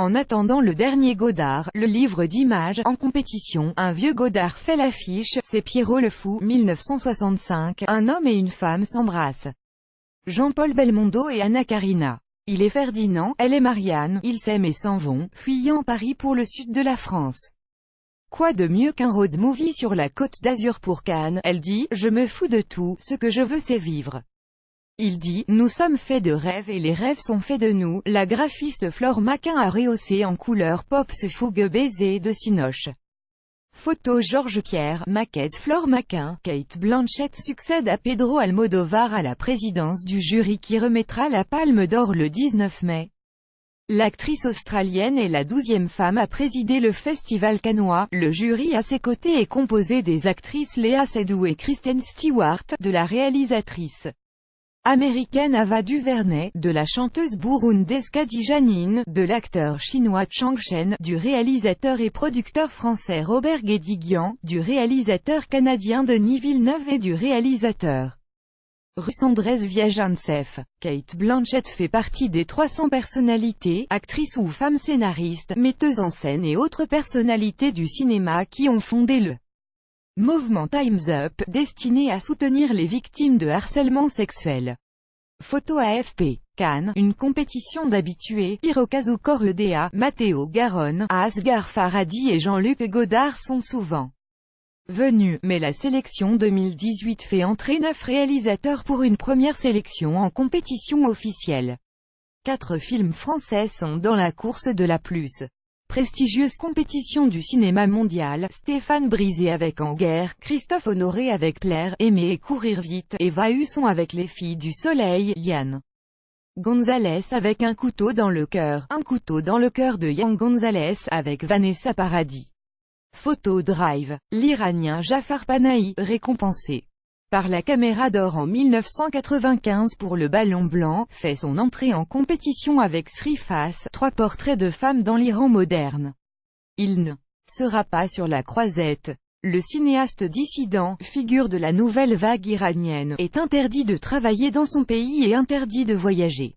En attendant le dernier Godard, le livre d'images, en compétition, un vieux Godard fait l'affiche, c'est Pierrot le Fou, 1965, un homme et une femme s'embrassent. Jean-Paul Belmondo et Anna Karina. Il est Ferdinand, elle est Marianne, ils s'aiment et s'en vont, fuyant Paris pour le sud de la France. Quoi de mieux qu'un road movie sur la Côte d'Azur pour Cannes? Elle dit, je me fous de tout, ce que je veux c'est vivre. Il dit, nous sommes faits de rêves et les rêves sont faits de nous. La graphiste Flore Maquin a rehaussé en couleur pop ce fougueux baiser de Cinoche. Photo Georges Pierre, maquette Flore Maquin. Cate Blanchett succède à Pedro Almodovar à la présidence du jury qui remettra la Palme d'Or le 19 mai. L'actrice australienne est la 12e femme à présider le festival cannois. Le jury à ses côtés est composé des actrices Léa Seydoux et Kristen Stewart, de la réalisatrice américaine Ava DuVernay, de la chanteuse burundaise Kadi Janine, de l'acteur chinois Chang Chen, du réalisateur et producteur français Robert Guédiguian, du réalisateur canadien Denis Villeneuve et du réalisateur russe Andrés Viajantsev. Cate Blanchett fait partie des 300 personnalités, actrices ou femmes scénaristes, metteuses en scène et autres personnalités du cinéma qui ont fondé le mouvement Time's Up, destiné à soutenir les victimes de harcèlement sexuel. Photo AFP. Cannes, une compétition d'habitués. Hirokazu Koreeda, Matteo Garonne, Asghar Farhadi et Jean-Luc Godard sont souvent venus, mais la sélection 2018 fait entrer 9 réalisateurs pour une première sélection en compétition officielle. 4 films français sont dans la course de la plus prestigieuse compétition du cinéma mondial. Stéphane Brisé avec En Guerre, Christophe Honoré avec Plaire, Aimer et courir vite, Eva Husson avec Les filles du soleil, Yann Gonzalez avec Un couteau dans le cœur de Yann Gonzalez avec Vanessa Paradis. Photo Drive. L'Iranien Jafar Panahi, récompensé par la Caméra d'Or en 1995 pour Le Ballon Blanc, fait son entrée en compétition avec Srifas, 3 portraits de femmes dans l'Iran moderne. Il ne sera pas sur la croisette. Le cinéaste dissident, figure de la nouvelle vague iranienne, est interdit de travailler dans son pays et interdit de voyager.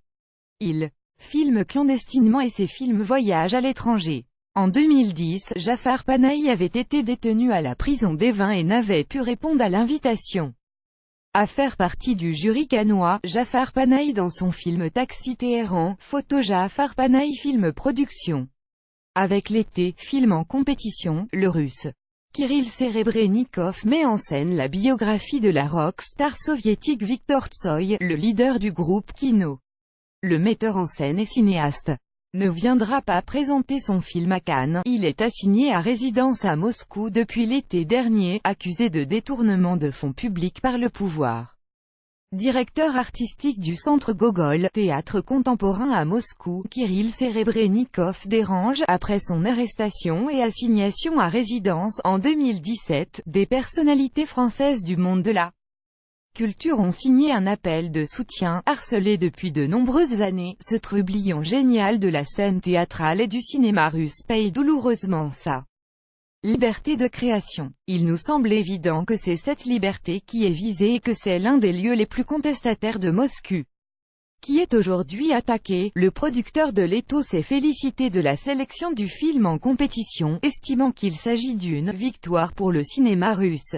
Il filme clandestinement et ses films voyagent à l'étranger. En 2010, Jafar Panahi avait été détenu à la prison d'Evin et n'avait pu répondre à l'invitation à faire partie du jury cannois. Jafar Panahi dans son film Taxi Téhéran. Photo Jafar Panahi film production avec L'été, film en compétition. Le russe Kirill Serebrennikov met en scène la biographie de la rock-star soviétique Viktor Tsoï, le leader du groupe Kino. Le metteur en scène et cinéaste ne viendra pas présenter son film à Cannes. Il est assigné à résidence à Moscou depuis l'été dernier, accusé de détournement de fonds publics par le pouvoir. Directeur artistique du Centre Gogol, théâtre contemporain à Moscou, Kirill Serebrennikov dérange, après son arrestation et assignation à résidence, en 2017, des personnalités françaises du monde de la culture ont signé un appel de soutien. Harcelé depuis de nombreuses années, ce trublion génial de la scène théâtrale et du cinéma russe paye douloureusement sa liberté de création. Il nous semble évident que c'est cette liberté qui est visée et que c'est l'un des lieux les plus contestataires de Moscou qui est aujourd'hui attaqué. Le producteur de L'étau s'est félicité de la sélection du film en compétition, estimant qu'il s'agit d'une victoire pour le cinéma russe.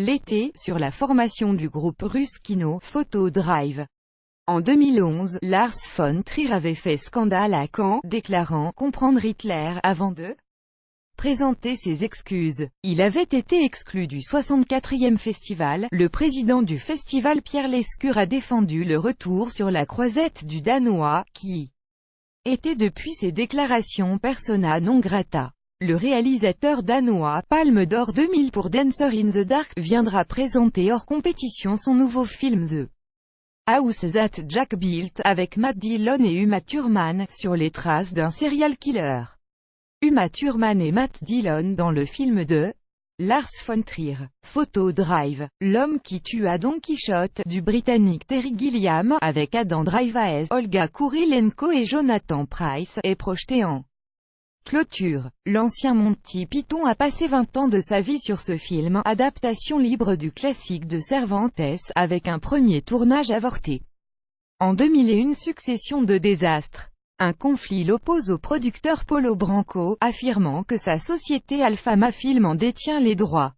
L'été, sur la formation du groupe russe Kino. Photo Drive. En 2011, Lars von Trier avait fait scandale à Caen, déclarant « comprendre Hitler » avant de présenter ses excuses. Il avait été exclu du 64e festival. Le président du festival Pierre Lescure a défendu le retour sur la croisette du Danois, qui était depuis ses déclarations persona non grata. Le réalisateur danois, Palme d'Or 2000 pour Dancer in the Dark, viendra présenter hors compétition son nouveau film The House That Jack Built, avec Matt Dillon et Uma Thurman, sur les traces d'un serial killer. Uma Thurman et Matt Dillon dans le film de Lars von Trier. Photo Drive. L'homme qui tua Don Quichotte, du Britannique Terry Gilliam, avec Adam Driver, Olga Kurilenko et Jonathan Pryce, est projeté en clôture. L'ancien Monty Python a passé 20 ans de sa vie sur ce film, adaptation libre du classique de Cervantes, avec un premier tournage avorté en 2000 et une succession de désastres. Un conflit l'oppose au producteur Paulo Branco, affirmant que sa société Alfama Film en détient les droits.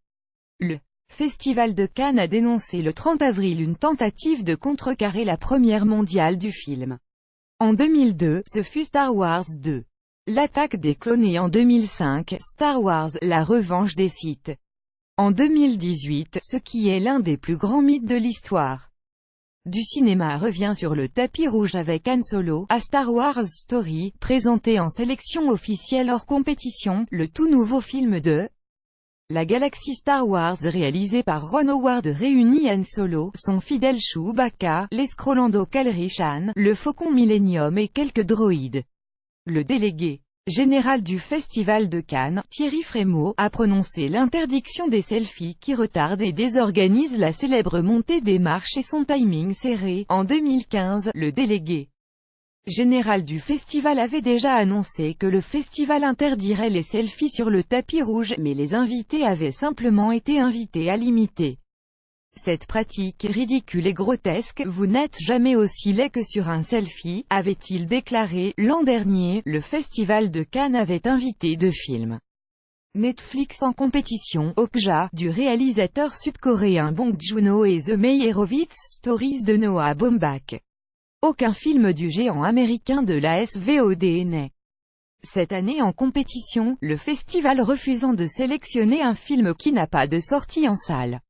Le Festival de Cannes a dénoncé le 30 avril une tentative de contrecarrer la première mondiale du film. En 2002, ce fut Star Wars 2. L'attaque des clones et en 2005, Star Wars, la revanche des Sith. En 2018, ce qui est l'un des plus grands mythes de l'histoire du cinéma revient sur le tapis rouge avec Han Solo, A Star Wars Story, présenté en sélection officielle hors compétition, le tout nouveau film de la galaxie Star Wars réalisé par Ron Howard réunit Han Solo, son fidèle Chewbacca, l'escroc Lando Calrissian, le Faucon Millennium et quelques droïdes. Le délégué général du Festival de Cannes, Thierry Frémaux, a prononcé l'interdiction des selfies qui retardent et désorganisent la célèbre montée des marches et son timing serré. En 2015, le délégué général du festival avait déjà annoncé que le festival interdirait les selfies sur le tapis rouge, mais les invités avaient simplement été invités à l'imiter. Cette pratique ridicule et grotesque, vous n'êtes jamais aussi laid que sur un selfie, avait-il déclaré. L'an dernier, le Festival de Cannes avait invité 2 films Netflix en compétition, Okja, du réalisateur sud-coréen Bong Joon-ho et The Meyerowitz Stories de Noah Baumbach. Aucun film du géant américain de la SVOD n'est cette année en compétition, le festival refusant de sélectionner un film qui n'a pas de sortie en salle.